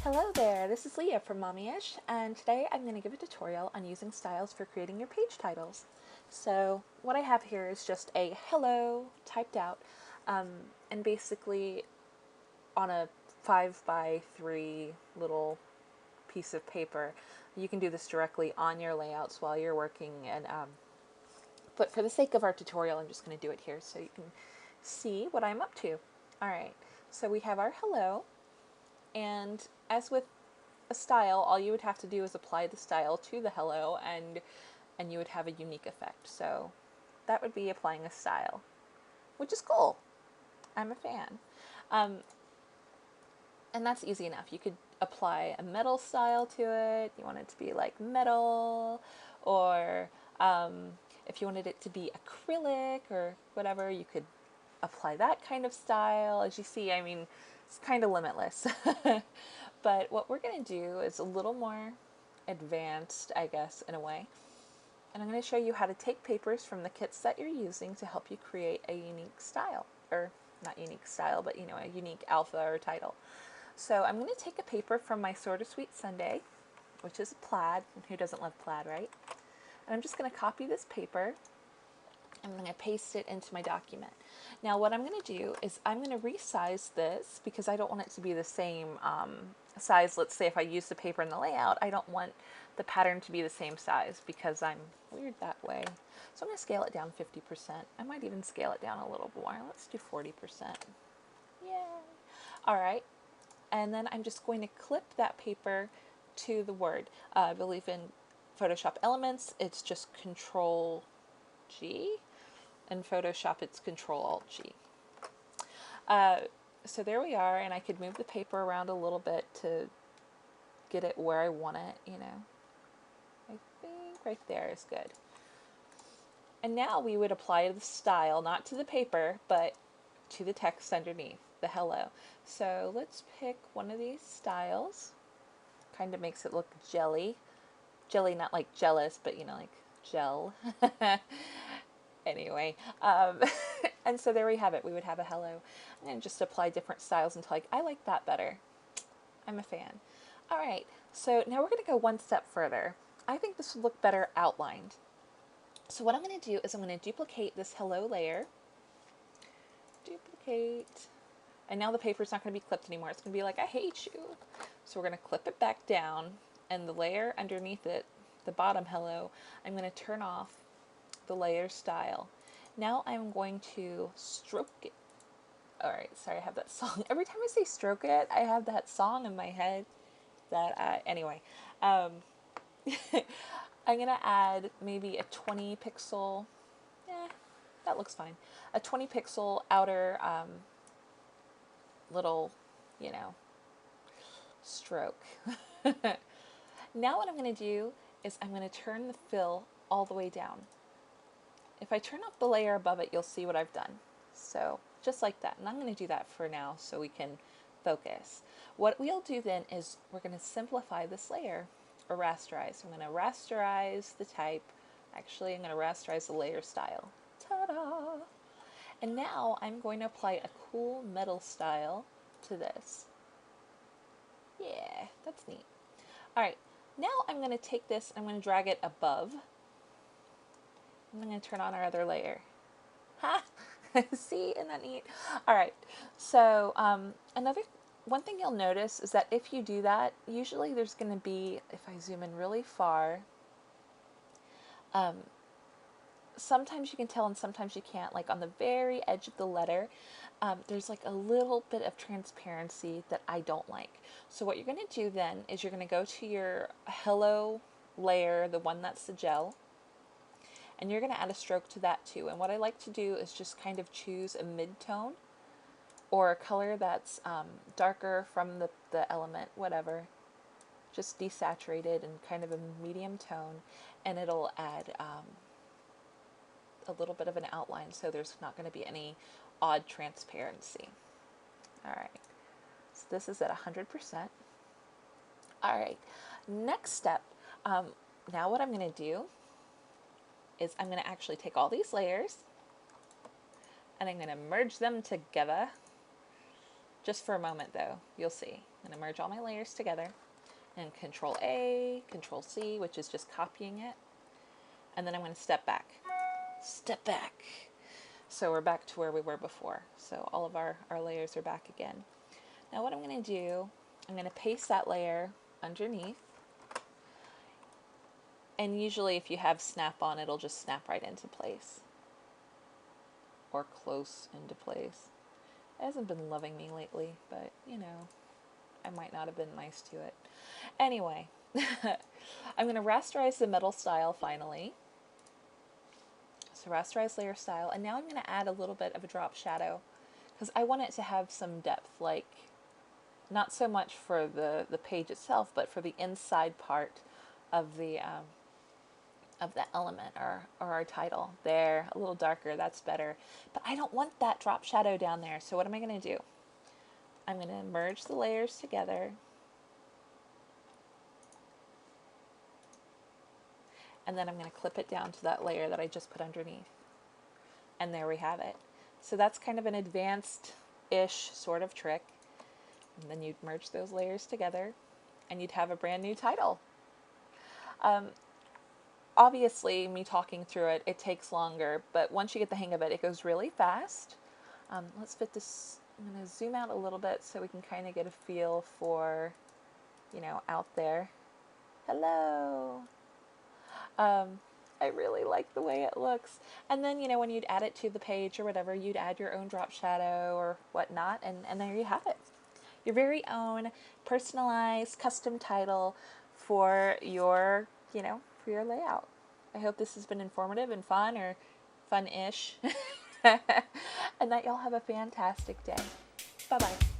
Hello there, this is Leah from Mommyish, and today I'm going to give a tutorial on using styles for creating your page titles. So what I have here is just a hello typed out, and basically on a 5 by 3 little piece of paper. You can do this directly on your layouts while you're working, but for the sake of our tutorial, I'm just going to do it here so you can see what I'm up to. Alright, so we have our hello, and as with a style, all you would have to do is apply the style to the hello, and you would have a unique effect. So that would be applying a style, which is cool. I'm a fan. Um, and that's easy enough. You could apply a metal style to it. You want it to be like metal, or if you wanted it to be acrylic or whatever, you could apply that kind of style. As you see, I mean, it's kind of limitless. But what we're going to do is a little more advanced, I guess, in a way. And I'm going to show you how to take papers from the kits that you're using to help you create a unique style. Or not unique style, but a unique alpha or title. So I'm going to take a paper from my Sorta Sweet Sunday, which is plaid. And who doesn't love plaid, right? And I'm just going to copy this paper. I'm going to paste it into my document. Now what I'm going to do is I'm going to resize this because I don't want it to be the same size. Let's say if I use the paper in the layout, I don't want the pattern to be the same size because I'm weird that way. So I'm going to scale it down 50%. I might even scale it down a little more. Let's do 40%. Yay! All right. And then I'm just going to clip that paper to the Word. I believe in Photoshop Elements, it's just Control G. In Photoshop, it's Control-Alt-G. So there we are, and I could move the paper around a little bit to get it where I want it, I think right there is good. And now we would apply the style, not to the paper, but to the text underneath, the hello. So let's pick one of these styles. Kind of makes it look jelly. Jelly, not like jealous, but like gel. Anyway, and so there we have it. We would have a hello and just apply different styles until I like that better. I'm a fan. All right, so now we're going to go one step further. I think this would look better outlined. So what I'm going to do is I'm going to duplicate this hello layer. Duplicate. And now the paper's not going to be clipped anymore. It's going to be like, I hate you. So we're going to clip it back down, and the layer underneath it, the bottom hello, I'm going to turn off the layer style. Now I'm going to stroke it. Alright, sorry, I have that song. Every time I say stroke it, I have that song in my head that, anyway. I'm going to add maybe a 20 pixel, that looks fine. A 20 pixel outer little, stroke. Now what I'm going to do is I'm going to turn the fill all the way down. If I turn up the layer above it, you'll see what I've done. So just like that. And I'm going to do that for now so we can focus. What we'll do then is we're going to simplify this layer, or rasterize. I'm going to rasterize the type. Actually, I'm going to rasterize the layer style. Ta-da! And now I'm going to apply a cool metal style to this. Yeah, that's neat. All right, now I'm going to take this, I'm going to drag it above. I'm going to turn on our other layer. Ha! See, isn't that neat? All right, so one thing you'll notice is that if you do that, usually there's going to be, if I zoom in really far, sometimes you can tell and sometimes you can't, like on the very edge of the letter, there's like a little bit of transparency that I don't like. So what you're going to do then is you're going to go to your hello layer, the one that's the gel, and you're going to add a stroke to that too. And what I like to do is just kind of choose a mid-tone or a color that's darker from the element, whatever, just desaturated and kind of a medium tone, and it'll add a little bit of an outline so there's not going to be any odd transparency. Alright, so this is at 100%. Alright, next step, now what I'm going to do is I'm going to actually take all these layers and I'm going to merge them together. Just for a moment though, you'll see. I'm going to merge all my layers together and Control A, Control C, which is just copying it. And then I'm going to step back. Step back. So we're back to where we were before. So all of our layers are back again. Now what I'm going to do, I'm going to paste that layer underneath. And usually if you have snap on, it'll just snap right into place. Or close into place. It hasn't been loving me lately, but you know, I might not have been nice to it. Anyway, I'm going to rasterize the metal style finally. So rasterize layer style, and now I'm going to add a little bit of a drop shadow because I want it to have some depth, like not so much for the page itself, but for the inside part of the element or our title. There, a little darker, that's better. But I don't want that drop shadow down there, so what am I going to do? I'm going to merge the layers together. And then I'm going to clip it down to that layer that I just put underneath. And there we have it. So that's kind of an advanced-ish sort of trick. And then you'd merge those layers together and you'd have a brand new title. Obviously, me talking through it, it takes longer, but once you get the hang of it, it goes really fast. Let's fit this, I'm going to zoom out a little bit so we can kind of get a feel for, you know, out there. Hello! I really like the way it looks. And then, you know, when you'd add it to the page or whatever, you'd add your own drop shadow or whatnot, and there you have it. Your very own personalized custom title for your, you know, for your layout. I hope this has been informative and fun, or fun-ish. And that y'all have a fantastic day. Bye-bye.